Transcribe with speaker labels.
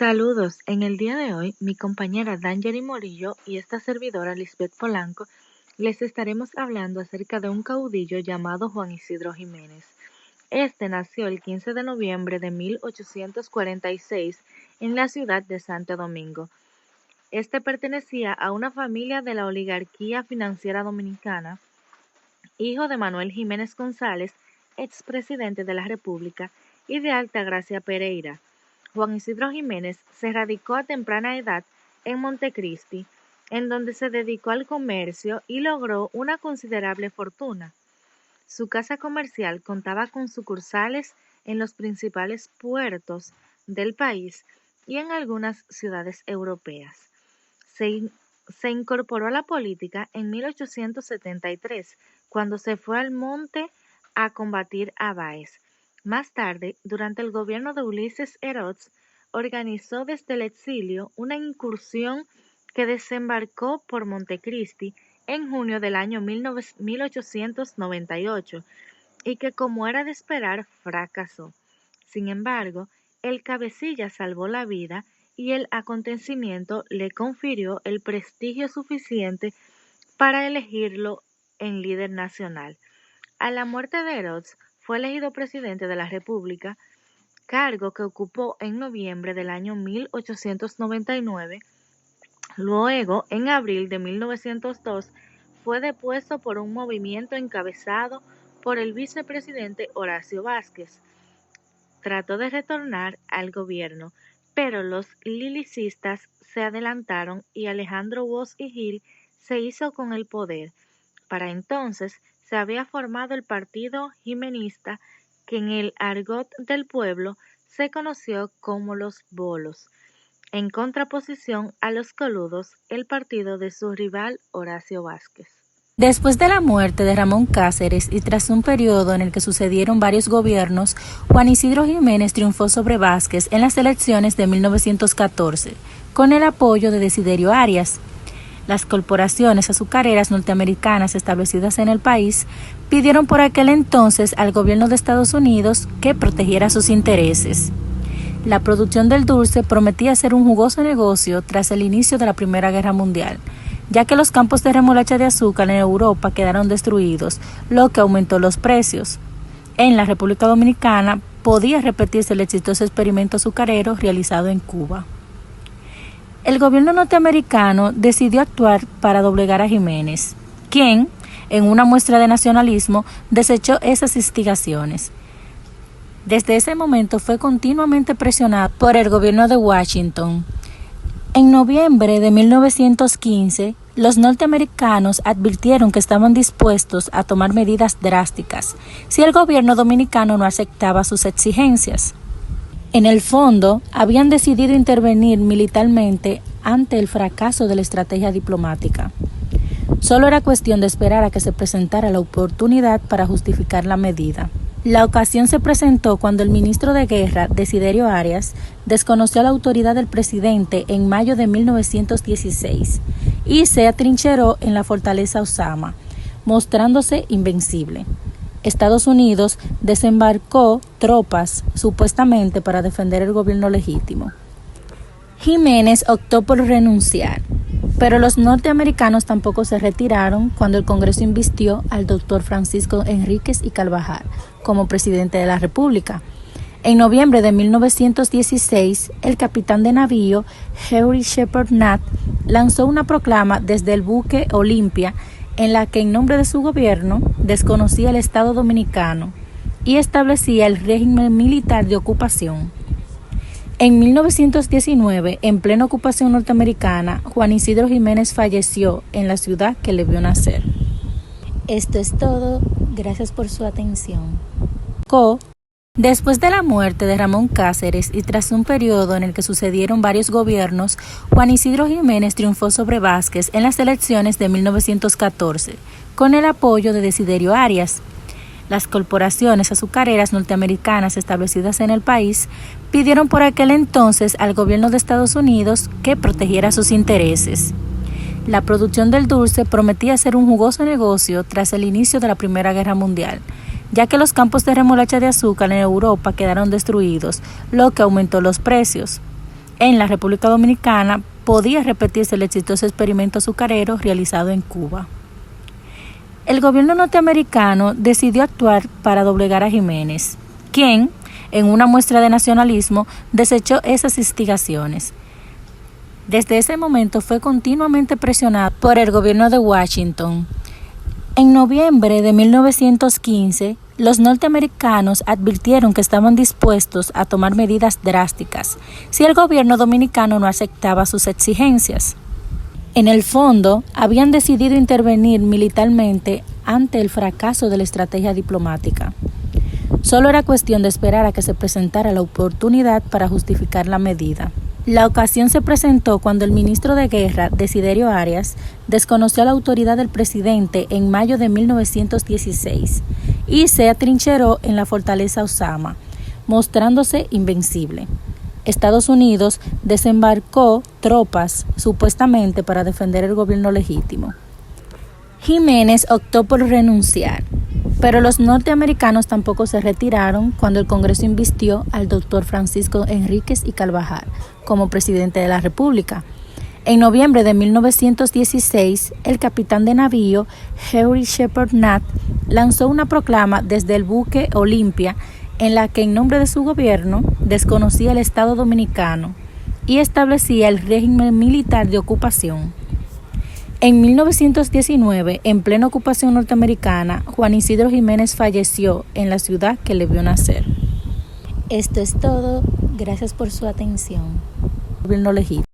Speaker 1: Saludos, en el día de hoy mi compañera Danjeri Morillo y esta servidora Lisbeth Polanco les estaremos hablando acerca de un caudillo llamado Juan Isidro Jiménez. Este nació el 15 de noviembre de 1846 en la ciudad de Santo Domingo. Este pertenecía a una familia de la oligarquía financiera dominicana, hijo de Manuel Jiménez González, expresidente de la República, y de Altagracia Pereira. Juan Isidro Jiménez se radicó a temprana edad en Montecristi, en donde se dedicó al comercio y logró una considerable fortuna. Su casa comercial contaba con sucursales en los principales puertos del país y en algunas ciudades europeas. Se incorporó a la política en 1873, cuando se fue al monte a combatir a Báez. Más tarde, durante el gobierno de Ulises Eroz, organizó desde el exilio una incursión que desembarcó por Montecristi en junio del año 1898 y que, como era de esperar, fracasó. Sin embargo, el cabecilla salvó la vida y el acontecimiento le confirió el prestigio suficiente para elegirlo en líder nacional. A la muerte de Eroz, fue elegido presidente de la República, cargo que ocupó en noviembre del año 1899. Luego, en abril de 1902, fue depuesto por un movimiento encabezado por el vicepresidente Horacio Vázquez. Trató de retornar al gobierno, pero los lilicistas se adelantaron y Alejandro Bosch y Gil se hizo con el poder. Para entonces, se había formado el Partido Jimenista, que en el argot del pueblo se conoció como los bolos, en contraposición a los coludos, el partido de su rival Horacio Vázquez.
Speaker 2: Después de la muerte de Ramón Cáceres y tras un periodo en el que sucedieron varios gobiernos, Juan Isidro Jiménez triunfó sobre Vázquez en las elecciones de 1914, con el apoyo de Desiderio Arias. Las corporaciones azucareras norteamericanas establecidas en el país pidieron por aquel entonces al gobierno de Estados Unidos que protegiera sus intereses. La producción del dulce prometía ser un jugoso negocio tras el inicio de la Primera Guerra Mundial, ya que los campos de remolacha de azúcar en Europa quedaron destruidos, lo que aumentó los precios. En la República Dominicana podía repetirse el exitoso experimento azucarero realizado en Cuba. El gobierno norteamericano decidió actuar para doblegar a Jiménez, quien, en una muestra de nacionalismo, desechó esas instigaciones. Desde ese momento fue continuamente presionado por el gobierno de Washington. En noviembre de 1915, los norteamericanos advirtieron que estaban dispuestos a tomar medidas drásticas si el gobierno dominicano no aceptaba sus exigencias. En el fondo, habían decidido intervenir militarmente ante el fracaso de la estrategia diplomática. Solo era cuestión de esperar a que se presentara la oportunidad para justificar la medida. La ocasión se presentó cuando el ministro de Guerra, Desiderio Arias, desconoció la autoridad del presidente en mayo de 1916 y se atrincheró en la fortaleza Osama, mostrándose invencible. Estados Unidos desembarcó tropas supuestamente para defender el gobierno legítimo. Jiménez optó por renunciar, pero los norteamericanos tampoco se retiraron cuando el Congreso invistió al doctor Francisco Enríquez y Carvajal como presidente de la República. En noviembre de 1916, el capitán de navío Henry Shepard Nat lanzó una proclama desde el buque Olimpia en la que en nombre de su gobierno desconocía el Estado dominicano y establecía el régimen militar de ocupación. En 1919, en plena ocupación norteamericana, Juan Isidro Jiménez falleció en la ciudad que le vio nacer. Esto es todo, gracias por su atención. Después de la muerte de Ramón Cáceres y tras un periodo en el que sucedieron varios gobiernos, Juan Isidro Jiménez triunfó sobre Vázquez en las elecciones de 1914, con el apoyo de Desiderio Arias. Las corporaciones azucareras norteamericanas establecidas en el país pidieron por aquel entonces al gobierno de Estados Unidos que protegiera sus intereses. La producción del dulce prometía ser un jugoso negocio tras el inicio de la Primera Guerra Mundial, ya que los campos de remolacha de azúcar en Europa quedaron destruidos, lo que aumentó los precios. en la República Dominicana podía repetirse el exitoso experimento azucarero realizado en Cuba. El gobierno norteamericano decidió actuar para doblegar a Jiménez, quien, en una muestra de nacionalismo, desechó esas instigaciones. Desde ese momento fue continuamente presionado por el gobierno de Washington. En noviembre de 1915, los norteamericanos advirtieron que estaban dispuestos a tomar medidas drásticas si el gobierno dominicano no aceptaba sus exigencias. En el fondo, habían decidido intervenir militarmente ante el fracaso de la estrategia diplomática. Solo era cuestión de esperar a que se presentara la oportunidad para justificar la medida. La ocasión se presentó cuando el ministro de Guerra, Desiderio Arias, desconoció la autoridad del presidente en mayo de 1916 y se atrincheró en la fortaleza Osama, mostrándose invencible. Estados Unidos desembarcó tropas supuestamente para defender el gobierno legítimo. Jiménez optó por renunciar, pero los norteamericanos tampoco se retiraron cuando el Congreso invistió al doctor Francisco Enríquez y Carvajal como presidente de la República. En noviembre de 1916, el capitán de navío Henry Shepard Nat lanzó una proclama desde el buque Olimpia en la que en nombre de su gobierno desconocía el Estado dominicano y establecía el régimen militar de ocupación. En 1919, en plena ocupación norteamericana, Juan Isidro Jiménez falleció en la ciudad que le vio nacer. Esto es todo. Gracias por su atención. Gobierno legítimo.